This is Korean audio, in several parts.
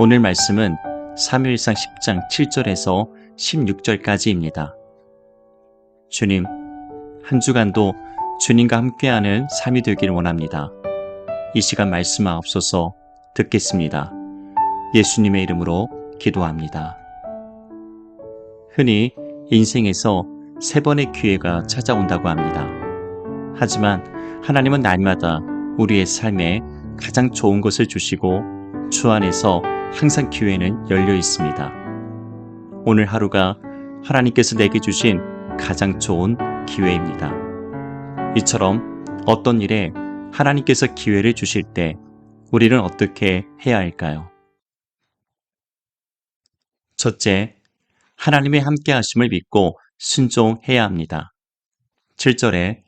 오늘 말씀은 사무엘상 10장 7절에서 16절까지입니다. 주님, 한 주간도 주님과 함께하는 삶이 되길 원합니다. 이 시간 말씀하옵소서. 듣겠습니다. 예수님의 이름으로 기도합니다. 흔히 인생에서 3번의 기회가 찾아온다고 합니다. 하지만 하나님은 날마다 우리의 삶에 가장 좋은 것을 주시고 주 안에서 항상 기회는 열려 있습니다. 오늘 하루가 하나님께서 내게 주신 가장 좋은 기회입니다. 이처럼 어떤 일에 하나님께서 기회를 주실 때 우리는 어떻게 해야 할까요? 첫째, 하나님의 함께 하심을 믿고 순종해야 합니다. 7절에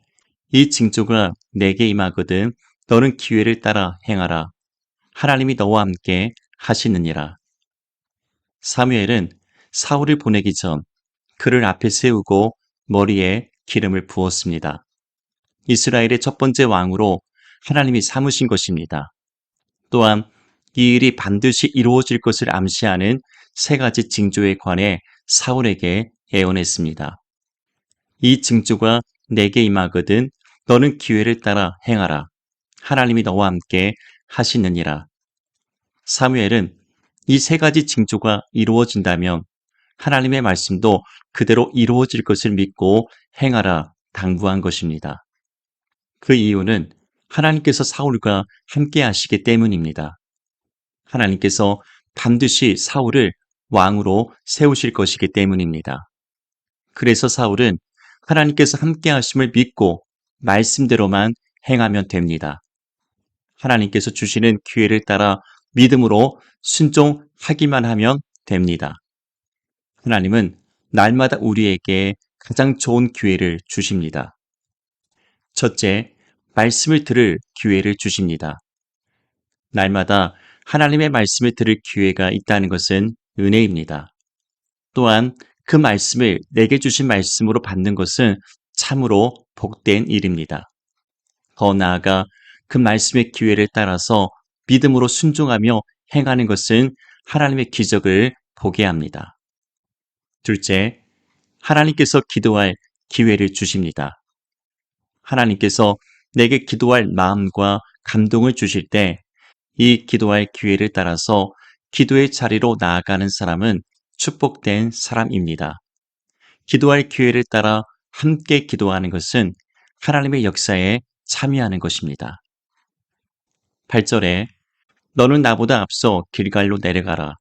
이 징조가 내게 임하거든 너는 기회를 따라 행하라. 하나님이 너와 함께 하시느니라. 사무엘은 사울을 보내기 전 그를 앞에 세우고 머리에 기름을 부었습니다. 이스라엘의 첫 번째 왕으로 하나님이 삼으신 것입니다. 또한 이 일이 반드시 이루어질 것을 암시하는 3가지 징조에 관해 사울에게 예언했습니다. 이 징조가 내게 임하거든 너는 기회를 따라 행하라. 하나님이 너와 함께 하시느니라. 사무엘은 이 3가지 징조가 이루어진다면 하나님의 말씀도 그대로 이루어질 것을 믿고 행하라 당부한 것입니다. 그 이유는 하나님께서 사울과 함께 하시기 때문입니다. 하나님께서 반드시 사울을 왕으로 세우실 것이기 때문입니다. 그래서 사울은 하나님께서 함께 하심을 믿고 말씀대로만 행하면 됩니다. 하나님께서 주시는 기회를 따라 믿음으로 순종하기만 하면 됩니다. 하나님은 날마다 우리에게 가장 좋은 기회를 주십니다. 첫째, 말씀을 들을 기회를 주십니다. 날마다 하나님의 말씀을 들을 기회가 있다는 것은 은혜입니다. 또한 그 말씀을 내게 주신 말씀으로 받는 것은 참으로 복된 일입니다. 더 나아가 그 말씀의 기회를 따라서 믿음으로 순종하며 행하는 것은 하나님의 기적을 보게 합니다. 둘째, 하나님께서 기도할 기회를 주십니다. 하나님께서 내게 기도할 마음과 감동을 주실 때 이 기도할 기회를 따라서 기도의 자리로 나아가는 사람은 축복된 사람입니다. 기도할 기회를 따라 함께 기도하는 것은 하나님의 역사에 참여하는 것입니다. 8절에 너는 나보다 앞서 길갈로 내려가라.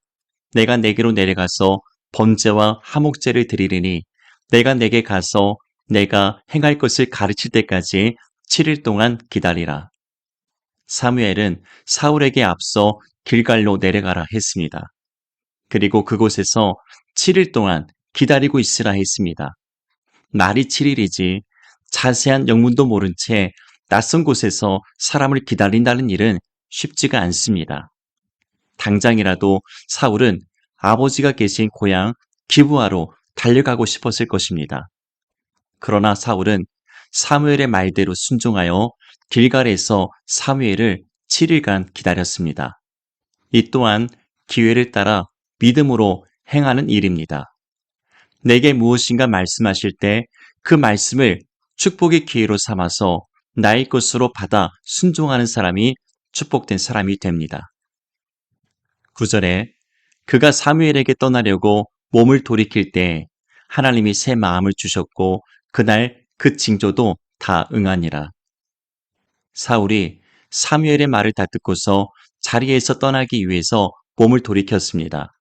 내가 내게로 내려가서 번제와 화목제를 드리리니 내가 내게 가서 내가 행할 것을 가르칠 때까지 7일 동안 기다리라. 사무엘은 사울에게 앞서 길갈로 내려가라 했습니다. 그리고 그곳에서 7일 동안 기다리고 있으라 했습니다. 날이 7일이지 자세한 영문도 모른 채 낯선 곳에서 사람을 기다린다는 일은 쉽지가 않습니다. 당장이라도 사울은 아버지가 계신 고향 기브아로 달려가고 싶었을 것입니다. 그러나 사울은 사무엘의 말대로 순종하여 길갈에서 사무엘을 7일간 기다렸습니다. 이 또한 기회를 따라 믿음으로 행하는 일입니다. 내게 무엇인가 말씀하실 때 그 말씀을 축복의 기회로 삼아서 나의 것으로 받아 순종하는 사람이 축복된 사람이 됩니다. 9절에 그가 사무엘에게 떠나려고 몸을 돌이킬 때 하나님이 새 마음을 주셨고 그날 그 징조도 다 응하니라. 사울이 사무엘의 말을 다 듣고서 자리에서 떠나기 위해서 몸을 돌이켰습니다.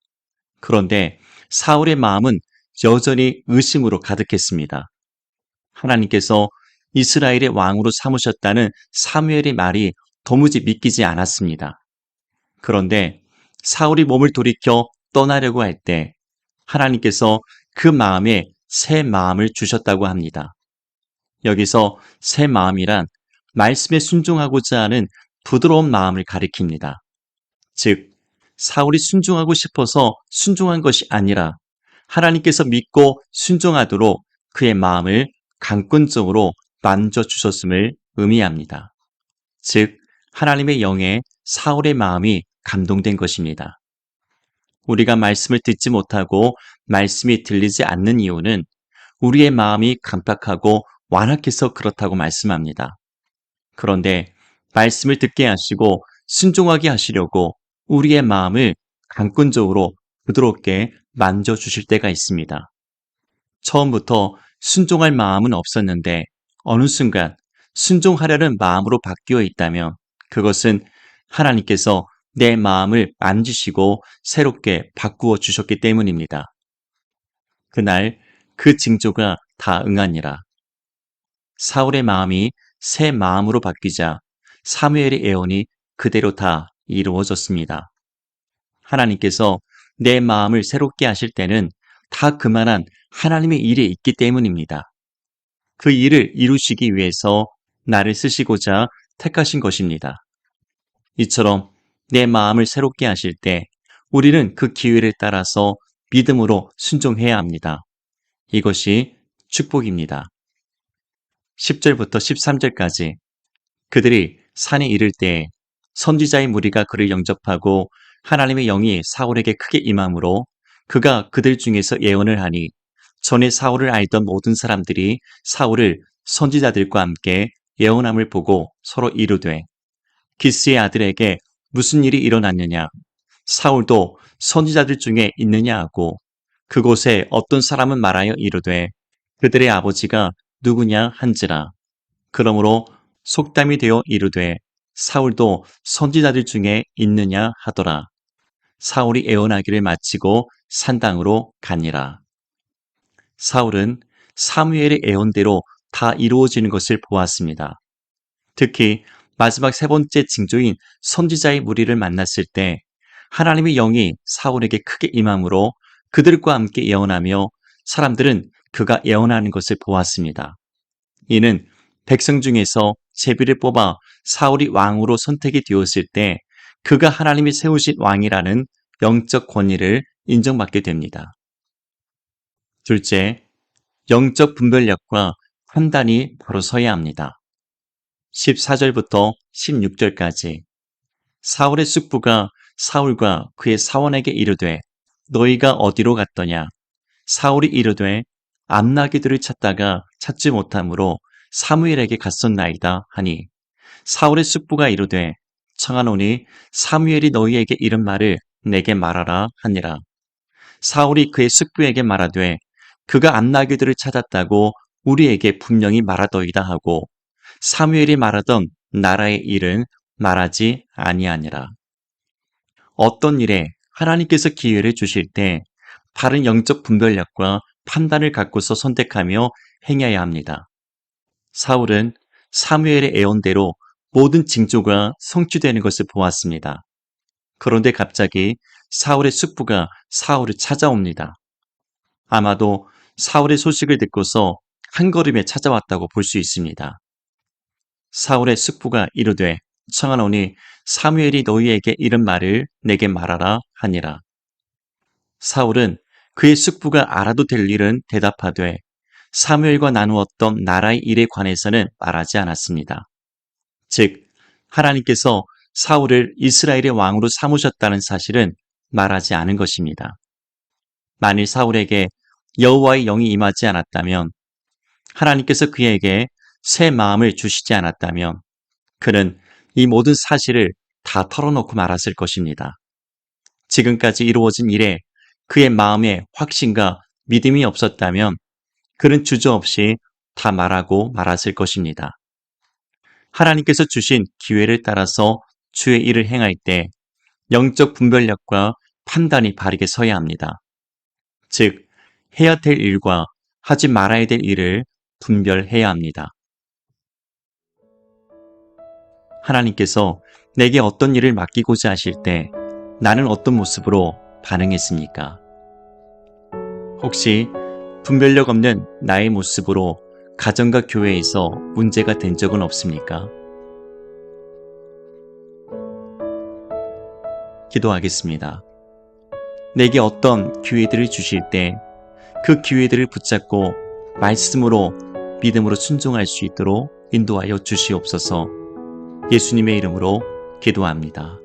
그런데 사울의 마음은 여전히 의심으로 가득했습니다. 하나님께서 이스라엘의 왕으로 삼으셨다는 사무엘의 말이 도무지 믿기지 않았습니다. 그런데 사울이 몸을 돌이켜 떠나려고 할 때 하나님께서 그 마음에 새 마음을 주셨다고 합니다. 여기서 새 마음이란 말씀에 순종하고자 하는 부드러운 마음을 가리킵니다. 즉, 사울이 순종하고 싶어서 순종한 것이 아니라 하나님께서 믿고 순종하도록 그의 마음을 강권적으로 만져주셨음을 의미합니다. 즉, 하나님의 영에 사울의 마음이 감동된 것입니다. 우리가 말씀을 듣지 못하고 말씀이 들리지 않는 이유는 우리의 마음이 강팍하고 완악해서 그렇다고 말씀합니다. 그런데 말씀을 듣게 하시고 순종하게 하시려고 우리의 마음을 강권적으로 부드럽게 만져주실 때가 있습니다. 처음부터 순종할 마음은 없었는데 어느 순간 순종하려는 마음으로 바뀌어 있다면 그것은 하나님께서 내 마음을 만지시고 새롭게 바꾸어 주셨기 때문입니다. 그날 그 징조가 다 응하니라. 사울의 마음이 새 마음으로 바뀌자 사무엘의 예언이 그대로 다 이루어졌습니다. 하나님께서 내 마음을 새롭게 하실 때는 다 그만한 하나님의 일이 있기 때문입니다. 그 일을 이루시기 위해서 나를 쓰시고자 택하신 것입니다. 이처럼 내 마음을 새롭게 하실 때 우리는 그 기회를 따라서 믿음으로 순종해야 합니다. 이것이 축복입니다. 10절부터 13절까지 그들이 산에 이를 때 선지자의 무리가 그를 영접하고 하나님의 영이 사울에게 크게 임함으로 그가 그들 중에서 예언을 하니 전에 사울을 알던 모든 사람들이 사울을 선지자들과 함께 예언함을 보고 서로 이르되 기스의 아들에게 무슨 일이 일어났느냐 사울도 선지자들 중에 있느냐 하고 그곳에 어떤 사람은 말하여 이르되 그들의 아버지가 누구냐 한지라 그러므로 속담이 되어 이르되 사울도 선지자들 중에 있느냐 하더라. 사울이 애원하기를 마치고 산당으로 가니라. 사울은 사무엘의 애원대로 다 이루어지는 것을 보았습니다. 특히 마지막 세 번째 징조인 선지자의 무리를 만났을 때 하나님의 영이 사울에게 크게 임함으로 그들과 함께 예언하며 사람들은 그가 예언하는 것을 보았습니다. 이는 백성 중에서 제비를 뽑아 사울이 왕으로 선택이 되었을 때 그가 하나님이 세우신 왕이라는 영적 권위를 인정받게 됩니다. 둘째, 영적 분별력과 판단이 바로 서야 합니다. 14절부터 16절까지 사울의 숙부가 사울과 그의 사원에게 이르되 너희가 어디로 갔더냐 사울이 이르되 암나귀들을 찾다가 찾지 못하므로 사무엘에게 갔었나이다 하니 사울의 숙부가 이르되 청하노니 사무엘이 너희에게 이른 말을 내게 말하라 하니라. 사울이 그의 숙부에게 말하되 그가 암나귀들을 찾았다고 우리에게 분명히 말하더이다 하고 사무엘이 말하던 나라의 일은 말하지 아니하니라. 어떤 일에 하나님께서 기회를 주실 때 바른 영적 분별력과 판단을 갖고서 선택하며 행해야 합니다. 사울은 사무엘의 예언대로 모든 징조가 성취되는 것을 보았습니다. 그런데 갑자기 사울의 숙부가 사울을 찾아옵니다. 아마도 사울의 소식을 듣고서 한 걸음에 찾아왔다고 볼 수 있습니다. 사울의 숙부가 이르되 청하노니 사무엘이 너희에게 이른 말을 내게 말하라 하니라. 사울은 그의 숙부가 알아도 될 일은 대답하되 사무엘과 나누었던 나라의 일에 관해서는 말하지 않았습니다. 즉 하나님께서 사울을 이스라엘의 왕으로 삼으셨다는 사실은 말하지 않은 것입니다. 만일 사울에게 여호와의 영이 임하지 않았다면 하나님께서 그에게 새 마음을 주시지 않았다면 그는 이 모든 사실을 다 털어놓고 말았을 것입니다. 지금까지 이루어진 일에 그의 마음에 확신과 믿음이 없었다면 그는 주저없이 다 말하고 말았을 것입니다. 하나님께서 주신 기회를 따라서 주의 일을 행할 때 영적 분별력과 판단이 바르게 서야 합니다. 즉, 해야 될 일과 하지 말아야 될 일을 분별해야 합니다. 하나님께서 내게 어떤 일을 맡기고자 하실 때 나는 어떤 모습으로 반응했습니까? 혹시 분별력 없는 나의 모습으로 가정과 교회에서 문제가 된 적은 없습니까? 기도하겠습니다. 내게 어떤 기회들을 주실 때 그 기회들을 붙잡고 말씀으로 믿음으로 순종할 수 있도록 인도하여 주시옵소서. 예수님의 이름으로 기도합니다.